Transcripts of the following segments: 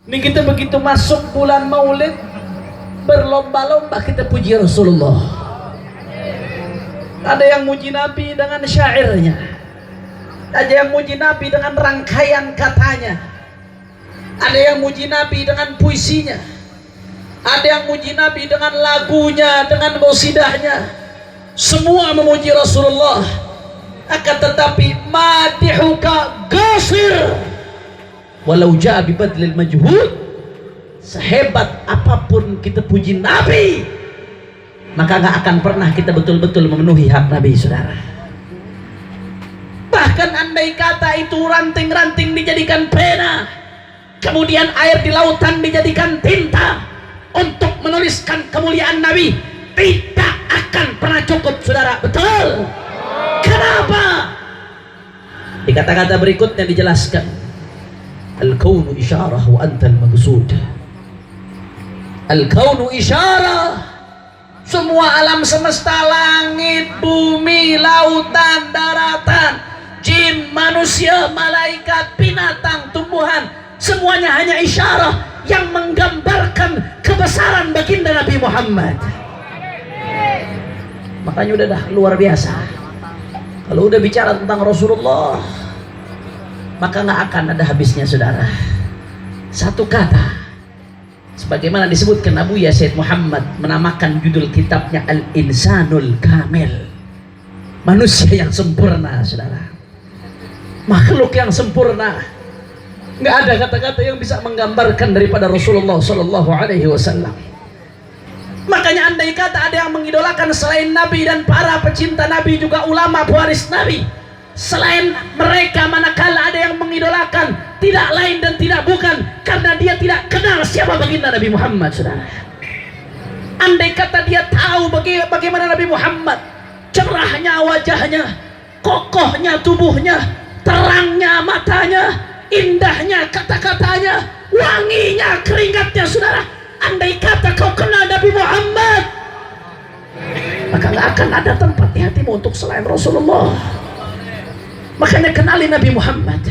Ini kita begitu masuk bulan Maulid, berlomba-lomba kita puji Rasulullah. Ada yang muji Nabi dengan syairnya, ada yang muji Nabi dengan rangkaian katanya, ada yang muji Nabi dengan puisinya, ada yang muji Nabi dengan lagunya, dengan musidahnya. Semua memuji Rasulullah. Akan tetapi madihuka gasir walau ja'a bibadlil majhud. Sehebat apapun kita puji Nabi, maka gak akan pernah kita betul-betul memenuhi hak Nabi, saudara. Bahkan andai kata itu ranting-ranting dijadikan pena, kemudian air di lautan dijadikan tinta untuk menuliskan kemuliaan Nabi, tidak akan pernah cukup, saudara. Betul? Kenapa? Di kata-kata berikutnya dijelaskan, al-kaunu isyarah wa antal maqsud. Al-kaunu isyarah, semua alam semesta, langit, bumi, lautan, daratan, jin, manusia, malaikat, binatang, tumbuhan, semuanya hanya isyarah yang menggambarkan kebesaran baginda Nabi Muhammad. Makanya udah dah luar biasa. Kalau udah bicara tentang Rasulullah, maka nggak akan ada habisnya, saudara. Satu kata, sebagaimana disebutkan Abu Ya Said Muhammad menamakan judul kitabnya Al-Insanul Kamil, manusia yang sempurna, saudara. Makhluk yang sempurna. Nggak ada kata-kata yang bisa menggambarkan daripada Rasulullah Sallallahu Alaihi Wasallam. Makanya andai kata ada yang mengidolakan selain Nabi dan para pecinta Nabi, juga ulama pewaris Nabi, selain mereka, manakala ada yang mengidolakan tidak lain dan tidak bukan karena dia tidak kenal siapa baginda Nabi Muhammad, saudara. Andai kata dia tahu bagaimana Nabi Muhammad, cerahnya wajahnya, kokohnya tubuhnya, terangnya matanya, indahnya kata-katanya, wanginya keringatnya, saudara. Andai kata kau kenal Nabi Muhammad, maka gak akan ada tempat di hatimu untuk selain Rasulullah. Makanya kenali Nabi Muhammad.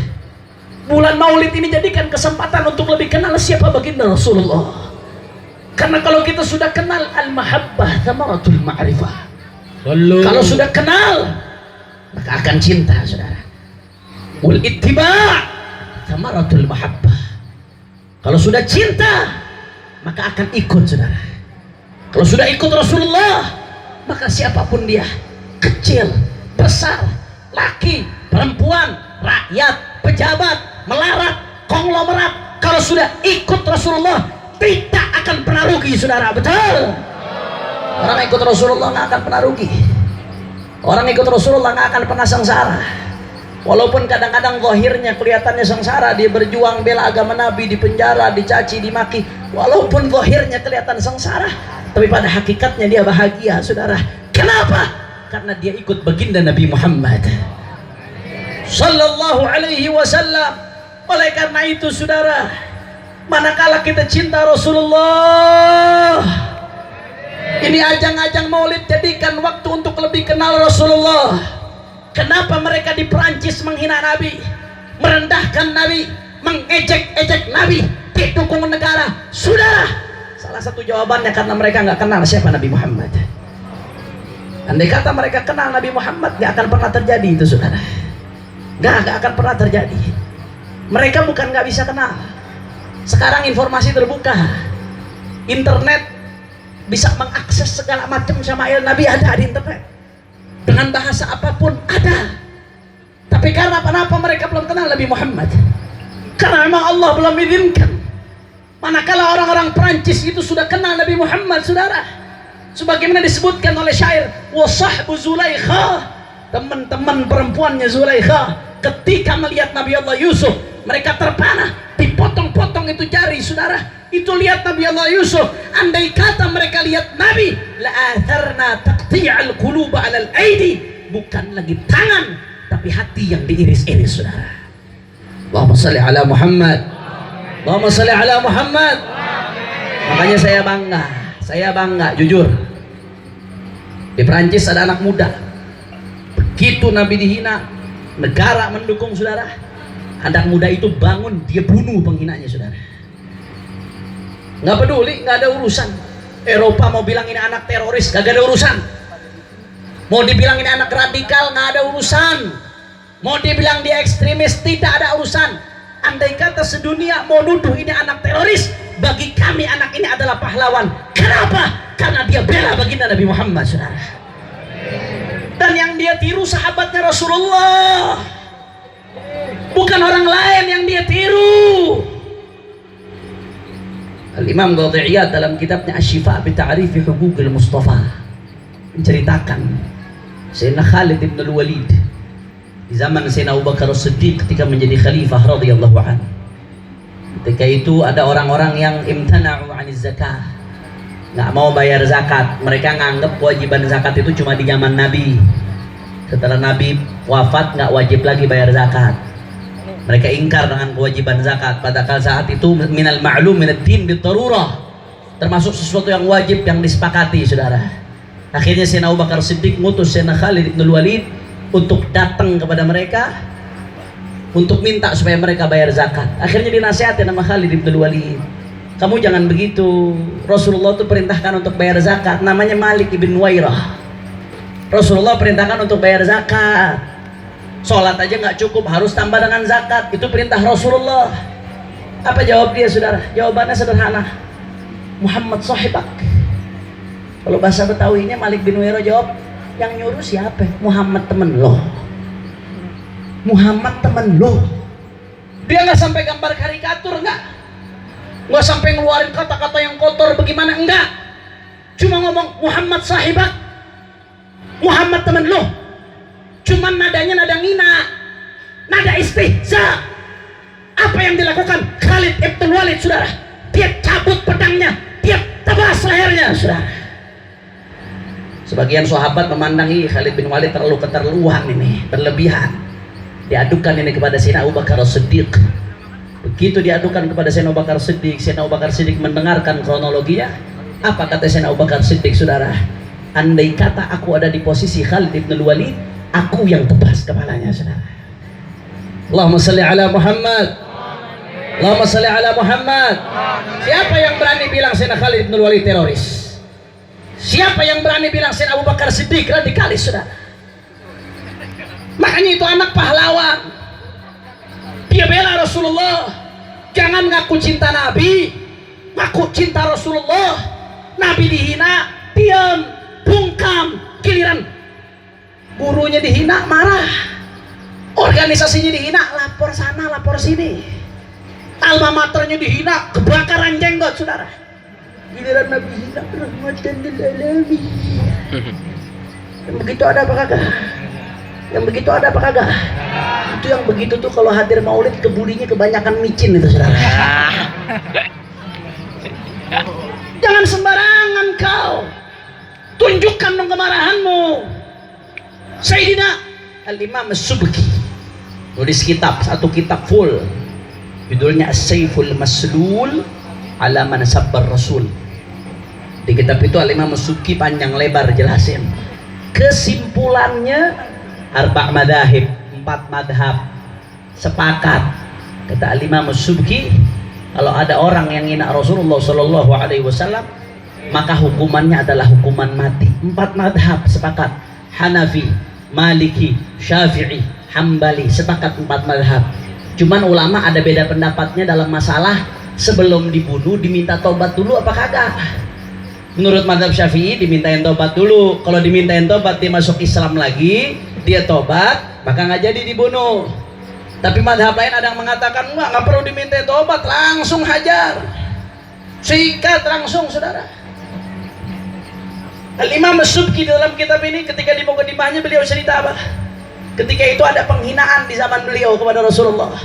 Bulan Maulid ini jadikan kesempatan untuk lebih kenal siapa baginda Rasulullah. Karena kalau kita sudah kenal, al-mahabbah thamaratul ma'rifah. Kalau sudah kenal, maka akan cinta, saudara. Wal ittiba' thamaratul mahabbah. Kalau sudah cinta, maka akan ikut, saudara. Kalau sudah ikut Rasulullah, maka siapapun dia, kecil, besar, laki, perempuan, rakyat, pejabat, melarat, konglomerat, kalau sudah ikut Rasulullah tidak akan pernah rugi, saudara. Betul? Orang ikut Rasulullah nggak akan pernah rugi. Orang ikut Rasulullah nggak akan pernah sengsara. Walaupun kadang-kadang zahirnya kelihatannya sengsara, dia berjuang bela agama Nabi, di penjara, dicaci, dimaki. Walaupun zahirnya kelihatan sengsara, tapi pada hakikatnya dia bahagia, saudara. Kenapa? Karena dia ikut baginda Nabi Muhammad Sallallahu Alaihi Wasallam. Oleh karena itu, saudara, manakala kita cinta Rasulullah, ini ajang-ajang Maulid jadikan waktu untuk lebih kenal Rasulullah. Kenapa mereka di Perancis menghina Nabi, merendahkan Nabi, mengejek-ejek Nabi, didukung negara? Saudara, salah satu jawabannya karena mereka nggak kenal siapa Nabi Muhammad. Andai kata mereka kenal Nabi Muhammad, nggak akan pernah terjadi itu, saudara. Nggak akan pernah terjadi. Mereka bukan nggak bisa kenal. Sekarang informasi terbuka, internet bisa mengakses segala macam syama'il Nabi, ada di internet. Dengan bahasa apapun ada. Tapi karena kenapa mereka belum kenal Nabi Muhammad? Karena memang Allah belum izinkan. Manakala orang-orang Perancis itu sudah kenal Nabi Muhammad, saudara, sebagaimana disebutkan oleh syair, wa sahbu Zulaikha, teman-teman perempuannya Zulaikha, ketika melihat Nabi Allah Yusuf, mereka terpanah, dipotong-potong itu jari, saudara. Itu lihat Nabi Allah Yusuf. Andai kata mereka lihat Nabi, la'atharna taqti'al quluba 'alal aidi, bukan lagi tangan tapi hati yang diiris-iris, saudara. Allahumma shalli ala Muhammad. Allahumma shalli ala Muhammad. Makanya saya bangga jujur. Di Perancis ada anak muda, begitu Nabi dihina, negara mendukung, saudara, anak muda itu bangun, dia bunuh penghinanya, saudara. Nggak peduli, nggak ada urusan. Eropa mau bilang ini anak teroris, nggak ada urusan. Mau dibilang ini anak radikal, nggak ada urusan. Mau dibilang dia ekstremis, tidak ada urusan. Andai kata sedunia mau nuduh ini anak teroris, bagi kami anak ini adalah pahlawan. Kenapa? Karena dia bela baginda Nabi Muhammad, saudara. Dan yang dia tiru sahabatnya Rasulullah, bukan orang lain yang dia tiru. Al-Imam Qadhi'iyad dalam kitabnya Asy-Syifa' bi Ta'rifi Huquqil Mustafa menceritakan Sayyidina Khalid bin Al-Walid di zaman Sayyidina Abu Bakar As-Siddiq ketika menjadi khalifah radhiyallahu anhu. Ketika itu ada orang-orang yang imtana'u 'aniz zakah, nggak mau bayar zakat. Mereka nganggap kewajiban zakat itu cuma di zaman Nabi. Setelah Nabi wafat nggak wajib lagi bayar zakat. Mereka ingkar dengan kewajiban zakat. Padahal saat itu minal ma'lum minad din bidarurah, termasuk sesuatu yang wajib yang disepakati, saudara. Akhirnya Sayyidina Abu Bakar Siddiq ngutus Sayyidina Khalid bin Walid untuk datang kepada mereka untuk minta supaya mereka bayar zakat. Akhirnya dinasihatin sama Khalid bin Walid, kamu jangan begitu. Rasulullah itu perintahkan untuk bayar zakat, namanya Malik ibn Wairah. Rasulullah perintahkan untuk bayar zakat. Sholat aja nggak cukup, harus tambah dengan zakat. Itu perintah Rasulullah. Apa jawab dia, saudara? Jawabannya sederhana, Muhammad sahibak. Kalau bahasa Betawinya Malik bin Wairah jawab, yang nyuruh siapa? Muhammad temen lo. Muhammad temen lo. Dia nggak sampai gambar karikatur, nggak sampai ngeluarin kata-kata yang kotor bagaimana, enggak. Cuma ngomong Muhammad sahibak, Muhammad temen lo. Cuman nadanya nada ngina, nada istihza. Apa yang dilakukan Khalid ibn Walid, saudara? Dia cabut pedangnya, dia tebas lehernya, saudara. Sebagian sahabat memandangi Khalid bin Walid terlalu keterlaluan ini, berlebihan. Diadukan ini kepada Sayyidina Abu Bakar As-Siddiq. Begitu diadukan kepada Sayyidina Abu Bakar As-Siddiq, Sayyidina Abu Bakar As-Siddiq mendengarkan kronologinya. Apa kata Sayyidina Abu Bakar As-Siddiq, saudara? Andai kata aku ada di posisi Khalid bin Walid, aku yang tebas kepalanya, saudara. Allahumma salli ala Muhammad. Allahumma salli ala Muhammad. Siapa yang berani bilang Sayyidina Khalid bin Walid teroris? Siapa yang berani bilang Sayyidina Abu Bakar Siddiq radikalis, saudara? Makanya itu anak pahlawan. Dia bela Rasulullah. Jangan ngaku cinta Nabi, ngaku cinta Rasulullah. Nabi dihina, diam, bungkam. Giliran gurunya dihina, marah. Organisasinya dihina, lapor sana, lapor sini. Alma maternya dihina, kebakaran jenggot, saudara. Giliran Nabi hina, rahmatan lil alamin. Yang begitu ada apa kagak? Yang begitu ada apa kagak? Itu yang begitu tuh kalau hadir maulid kebulinya kebanyakan micin itu, saudara. Jangan sembarangan kau. Tunjukkan dong kemarahanmu. Sayyidina Al-Imam As-Subki nulis kitab, satu kitab full, judulnya As-Sayful Maslul ala man sabbar Rasul. Di kitab itu Al-Imam As-Subki panjang lebar jelasin. Kesimpulannya arba' madahib, 4 madhab sepakat, kata Al-Imam As-Subki, kalau ada orang yang hina Rasulullah Sallallahu Alaihi Wasallam maka hukumannya adalah hukuman mati. 4 madhab sepakat, Hanafi, Maliki, Syafi'i, Hambali, sepakat 4 madhab. Cuman ulama ada beda pendapatnya dalam masalah sebelum dibunuh diminta tobat dulu apa kagak. Menurut madhab Syafi'i dimintain tobat dulu. Kalau dimintain tobat dia masuk Islam lagi, dia tobat, maka nggak jadi dibunuh. Tapi madhab lain ada yang mengatakan nggak perlu dimintain tobat, langsung hajar, sikat langsung, saudara. Al-Imam As-Subki dalam kitab ini ketika di mukadimahnya beliau cerita apa? Ketika itu ada penghinaan di zaman beliau kepada Rasulullah.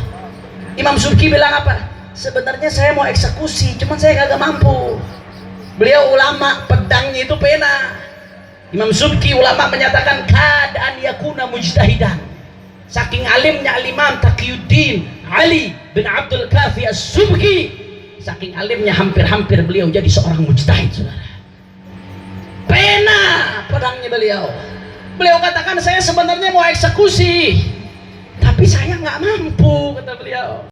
Imam Subki bilang apa? Sebenarnya saya mau eksekusi, cuman saya kagak mampu. Beliau ulama, pedangnya itu pena. Imam Subki ulama menyatakan keadaan yakuna mujtahidan. Saking alimnya Al-Imam Taqiyuddin Ali bin Abdul Kafi As-Subki, saking alimnya hampir-hampir beliau jadi seorang mujtahid, saudara. Pena pedangnya beliau. Beliau katakan saya sebenarnya mau eksekusi, tapi saya nggak mampu, kata beliau.